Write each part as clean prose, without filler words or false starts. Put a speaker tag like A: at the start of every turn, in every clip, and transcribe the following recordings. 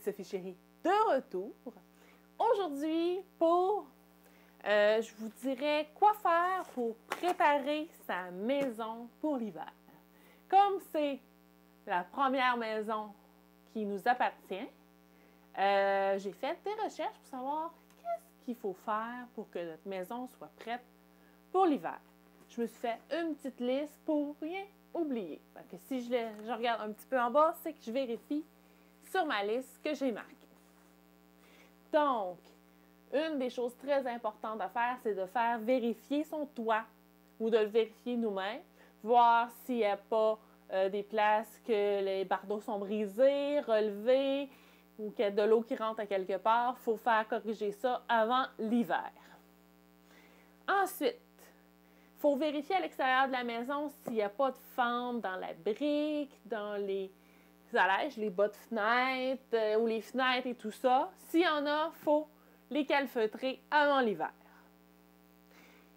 A: Sophie Chérie de retour. Aujourd'hui, je vous dirais quoi faire pour préparer sa maison pour l'hiver. Comme c'est la première maison qui nous appartient, j'ai fait des recherches pour savoir qu'est-ce qu'il faut faire pour que notre maison soit prête pour l'hiver. Je me suis fait une petite liste pour rien oublier. Fait que si je regarde un petit peu en bas, c'est que je vérifie sur ma liste que j'ai marqué. Donc, une des choses très importantes à faire, c'est de faire vérifier son toit ou de le vérifier nous-mêmes, voir s'il n'y a pas des places que les bardeaux sont brisés, relevés ou qu'il y a de l'eau qui rentre à quelque part. Il faut faire corriger ça avant l'hiver. Ensuite, il faut vérifier à l'extérieur de la maison s'il n'y a pas de fente dans la brique, dans les allèges, les bas de fenêtres ou les fenêtres et tout ça. S'il y en a, il faut les calfeutrer avant l'hiver.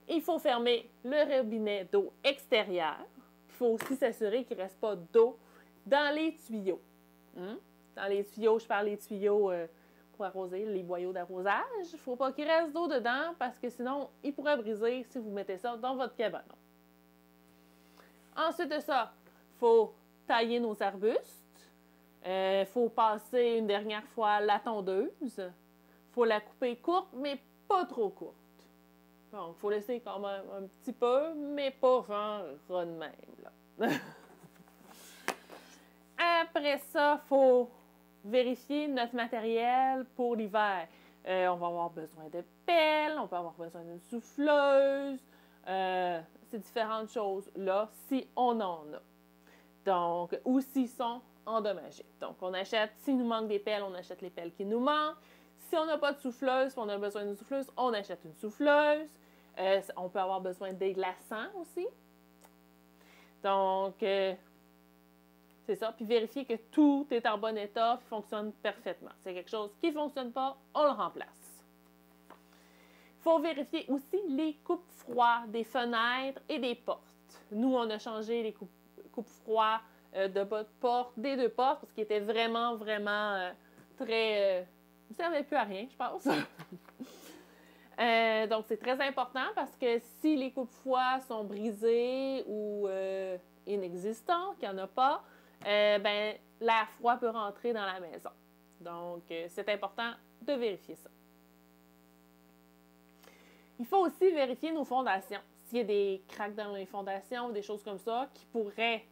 A: Il faut fermer le robinet d'eau extérieur. Il faut aussi s'assurer qu'il ne reste pas d'eau dans les tuyaux. Dans les tuyaux, je parle des tuyaux pour arroser, les boyaux d'arrosage. Il ne faut pas qu'il reste d'eau dedans parce que sinon, il pourrait briser si vous mettez ça dans votre cabanon. Ensuite de ça, il faut tailler nos arbustes. Il faut passer une dernière fois la tondeuse. Il faut la couper courte, mais pas trop courte. Donc, il faut laisser quand même un petit peu, mais pas genre ras de même, là. Après ça, il faut vérifier notre matériel pour l'hiver. On va avoir besoin de pelles, on peut avoir besoin d'une souffleuse. C'est différentes choses là, si on en a. Donc, ou s'ils sont endommagés. Donc, on achète, s'il nous manque des pelles, on achète les pelles qui nous manquent. Si on n'a pas de souffleuse, si on a besoin d'une souffleuse, on achète une souffleuse. On peut avoir besoin des glaçants aussi. Donc, c'est ça. Puis vérifier que tout est en bon état et fonctionne parfaitement. C'est quelque chose qui ne fonctionne pas, on le remplace. Il faut vérifier aussi les coupes-froids des fenêtres et des portes. Nous, on a changé les coupes-froids de bas de porte, des deux portes, parce qu'ils étaient vraiment très... Ils ne servaient plus à rien, je pense. Donc, c'est très important parce que si les coupes-froids sont brisés ou inexistants, qu'il n'y en a pas, l'air froid peut rentrer dans la maison. Donc, c'est important de vérifier ça. Il faut aussi vérifier nos fondations. S'il y a des craques dans les fondations, des choses comme ça, qui pourraient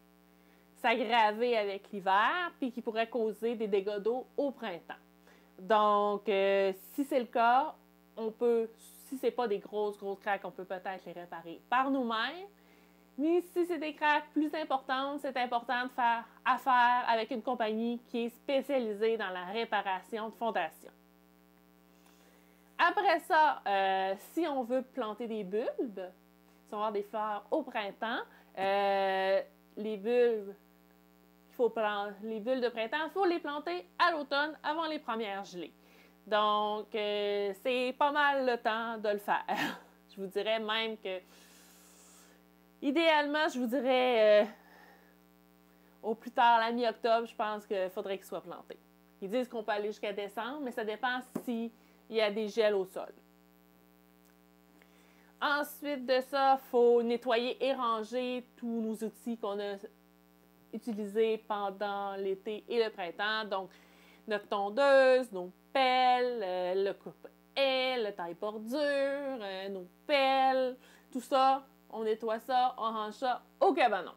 A: s'aggraver avec l'hiver, puis qui pourraient causer des dégâts d'eau au printemps. Donc, si c'est le cas, on peut, si ce n'est pas des grosses craques, on peut peut-être les réparer par nous-mêmes. Mais si c'est des craques plus importantes, c'est important de faire affaire avec une compagnie qui est spécialisée dans la réparation de fondations. Après ça, si on veut planter des bulbes, si on va avoir des fleurs au printemps, les bulbes de printemps, il faut les planter à l'automne avant les premières gelées. Donc, c'est pas mal le temps de le faire. Je vous dirais même que, idéalement, je vous dirais au plus tard, la mi-octobre, je pense qu'il faudrait qu'il soit planté. Ils disent qu'on peut aller jusqu'à décembre, mais ça dépend s'il y a des gels au sol. Ensuite de ça, il faut nettoyer et ranger tous nos outils qu'on a utilisés pendant l'été et le printemps. Donc, notre tondeuse, nos pelles, le coupe-haie, le taille-bordure, nos pelles, tout ça, on nettoie ça, on range ça au cabanon.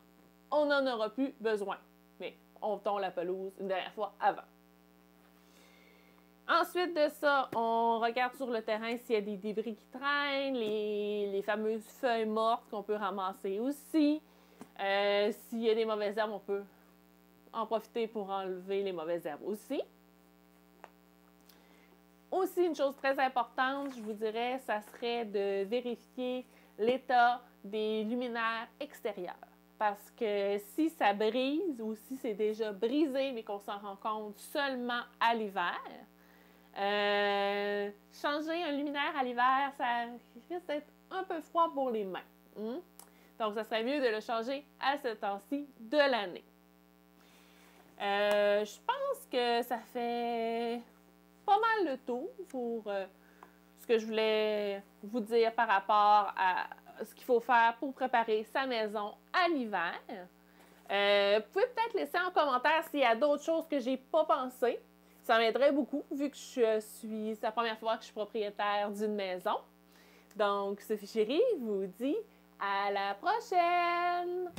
A: On n'en aura plus besoin, mais on tond la pelouse une dernière fois avant. Ensuite de ça, on regarde sur le terrain s'il y a des débris qui traînent, les fameuses feuilles mortes qu'on peut ramasser aussi. S'il y a des mauvaises herbes, on peut en profiter pour enlever les mauvaises herbes aussi. Aussi, une chose très importante, je vous dirais, ça serait de vérifier l'état des luminaires extérieurs. Parce que si ça brise ou si c'est déjà brisé, mais qu'on s'en rend compte seulement à l'hiver, changer un luminaire à l'hiver, ça risque d'être un peu froid pour les mains. Donc, ça serait mieux de le changer à ce temps-ci de l'année. Je pense que ça fait pas mal le tour pour ce que je voulais vous dire par rapport à ce qu'il faut faire pour préparer sa maison à l'hiver. Vous pouvez peut-être laisser en commentaire s'il y a d'autres choses que j'ai pas pensé. Ça m'aiderait beaucoup vu que c'est la première fois que je suis propriétaire d'une maison. Donc, Sophie Chérie vous dit à la prochaine!